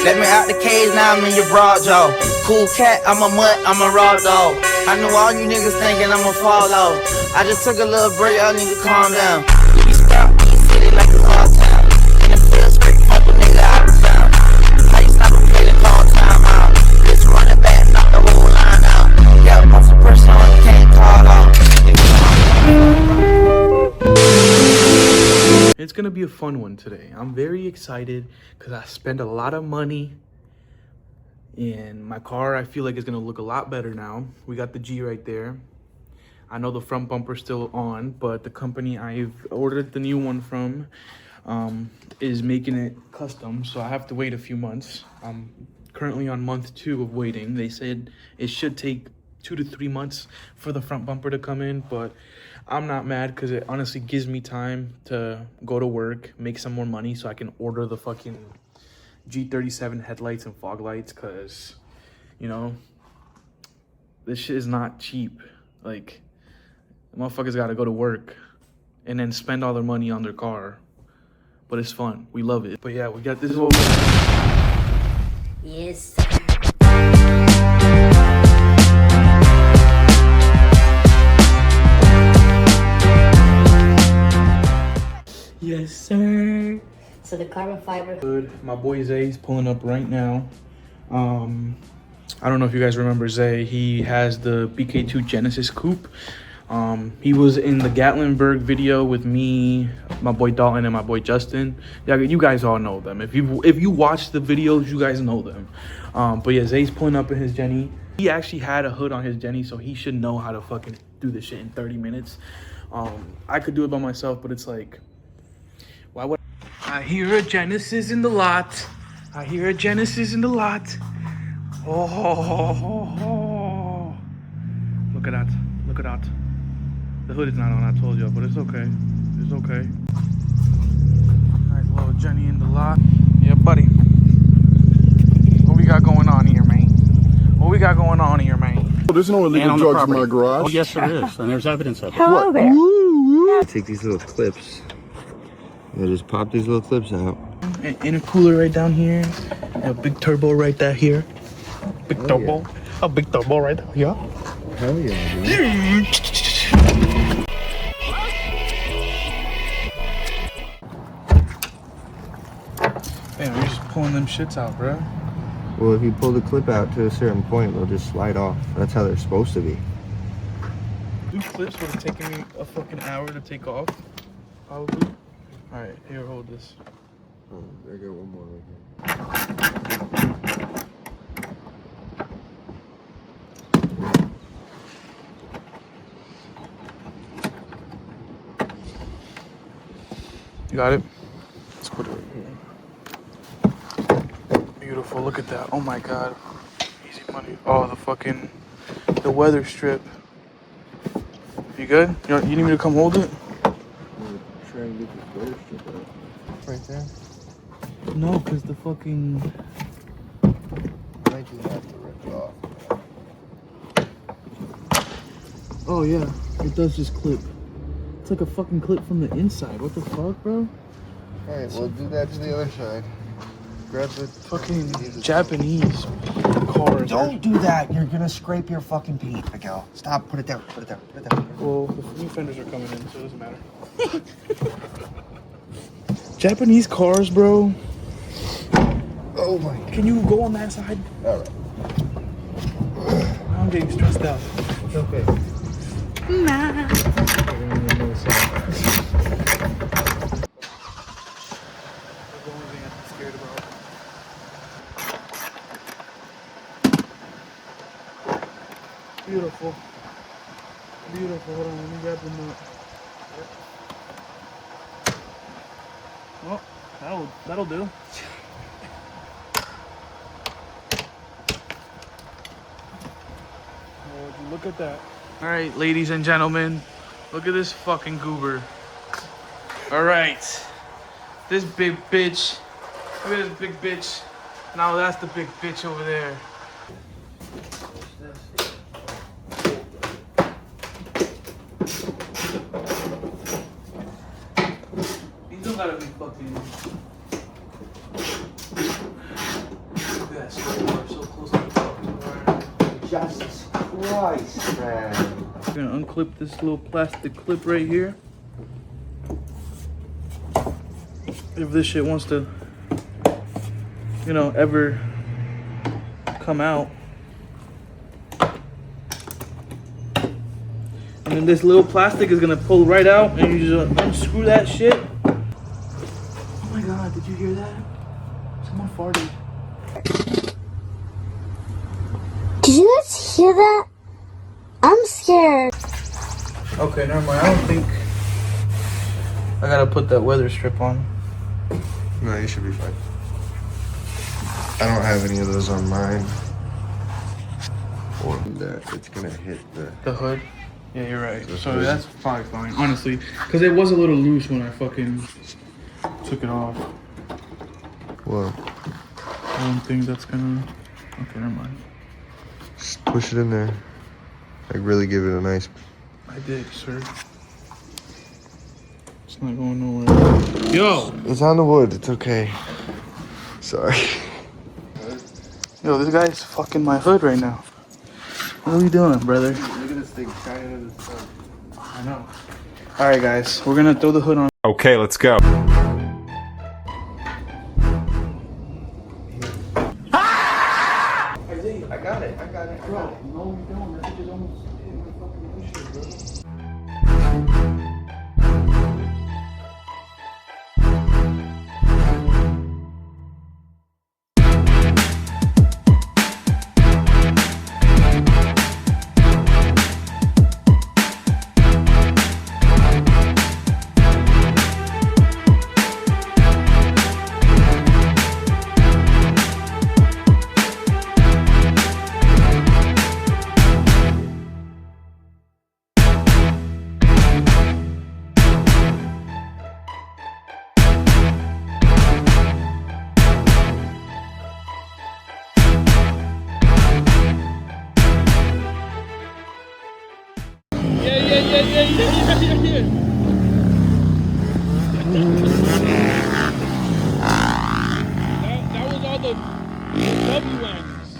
Let me out the cage, now I'm in your broad jaw. Cool cat, I'm a mutt, I'm a raw dog. I know all you niggas thinking I'ma fall off. I just took a little break, y'all need to calm down. You be strapped, you city like a car town. In the field, straight fuck a nigga out of town. How you stop a play and call time out? This running back, knock the whole line out. Yeah, put some pressure on, you can't call off. It's gonna be a fun one today. I'm very excited because I spent a lot of money and my car, I feel like, is gonna look a lot better now. We got the G right there. I know the front bumper's still on, but the company I've ordered the new one from is making it custom, so I have to wait a few months. I'm currently on month 2 of waiting. They said it should take 2 to 3 months for the front bumper to come in, but I'm not mad because it honestly gives me time to go to work, make some more money so I can order the fucking G37 headlights and fog lights, because, you know, this shit is not cheap. Like, motherfuckers gotta go to work and then spend all their money on their car, but it's fun. We love it. But yeah, we got this over. Yes. Yes, sir. So the carbon fiber. Good. My boy Zay's pulling up right now. I don't know if you guys remember Zay. He has the BK2 Genesis coupe. He was in the Gatlinburg video with me, my boy Dalton, and my boy Justin. Yeah, you guys all know them. If you watch the videos, you guys know them. But yeah, Zay's pulling up in his Jenny. He actually had a hood on his Jenny, so he should know how to fucking do this shit in 30 minutes. I could do it by myself, but it's like, why would I hear a Genesis in the lot? I hear a Genesis in the lot. Oh, look at that. Look at that. The hood is not on, I told you, but it's okay. It's okay. Nice little Jenny in the lot. Yeah, buddy. What we got going on here, man? What we got going on here, man? Well, there's no illegal drugs in my garage. Oh, yes, there is, and there's evidence of it. Hello there. Take these little clips. You just pop these little clips out. An intercooler right down here. A big turbo right there here. Big turbo. Yeah. A big turbo right there. Yeah. Hell yeah, dude. Damn, you're just pulling them shits out, bro. Well, if you pull the clip out to a certain point, they'll just slide off. That's how they're supposed to be. 2 clips would have taken me a fucking hour to take off, probably. All right, here, hold this. Oh, there go one more right here. You got it? Let's put it right here. Beautiful, look at that. Oh my God. Easy money. Oh, the weather strip. You good? You need me to come hold it? Try and get this weather strip out. Right there? No, because the fucking... Might just have to rip it off. Oh yeah, it does just clip. It's like a fucking clip from the inside. What the fuck, bro? Alright, well, do that to the other side. Grab the Fucking Japanese cars. Don't do that. You're gonna scrape your fucking paint, Miguel. Stop. Put it there. Put it there. Put it there. Well, the new fenders are coming in, so it doesn't matter. Japanese cars, bro. Oh my God. Can you go on that side? Alright. I'm getting stressed out. It's okay. Beautiful. Beautiful. Hold on, let me grab the nut. Well, that'll do. Would you look at that? All right, ladies and gentlemen, look at this fucking goober. All right, this big bitch. Look at this big bitch. Now that's the big bitch over there. These don't gotta be fucking. Jesus Christ, man. I'm gonna unclip this little plastic clip right here. If this shit wants to, you know, ever come out. And then this little plastic is gonna pull right out and you just unscrew that shit. Oh my God, did you hear that? Someone farted. Did you guys hear that? I'm scared. Okay, never mind. I don't think I gotta put that weather strip on. No, you should be fine. I don't have any of those on mine. Or that it's gonna hit The hood? Yeah, you're right. So that's probably fine, honestly. Because it was a little loose when I fucking took it off. Well, I don't think that's gonna... Okay, never mind. just push it in there. Like really give it a nice... I did, sir. It's not going nowhere. Yo! It's on the wood, it's okay. Sorry. Yo, this guy's fucking my hood right now. What are we doing, brother? Look at this thing shining in the sun. I know. Alright, guys. We're gonna throw the hood on. Okay, let's go. I got it. Bro, no, we don't. That shit is almost in my fucking windshield, bro. That was all the WOWs.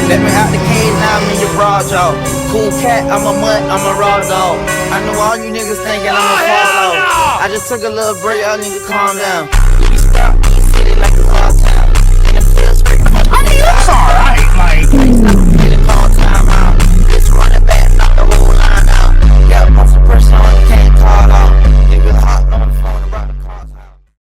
Let me out the cage, now I'm in your broad jaw. Cool cat, I'm a mutt, I'm a raw dog. I know all you niggas thinking I'm a follow. I just took a little break, y'all need to calm down. You stop, you city like a lost town. And it feels great. I mean, it's alright, like.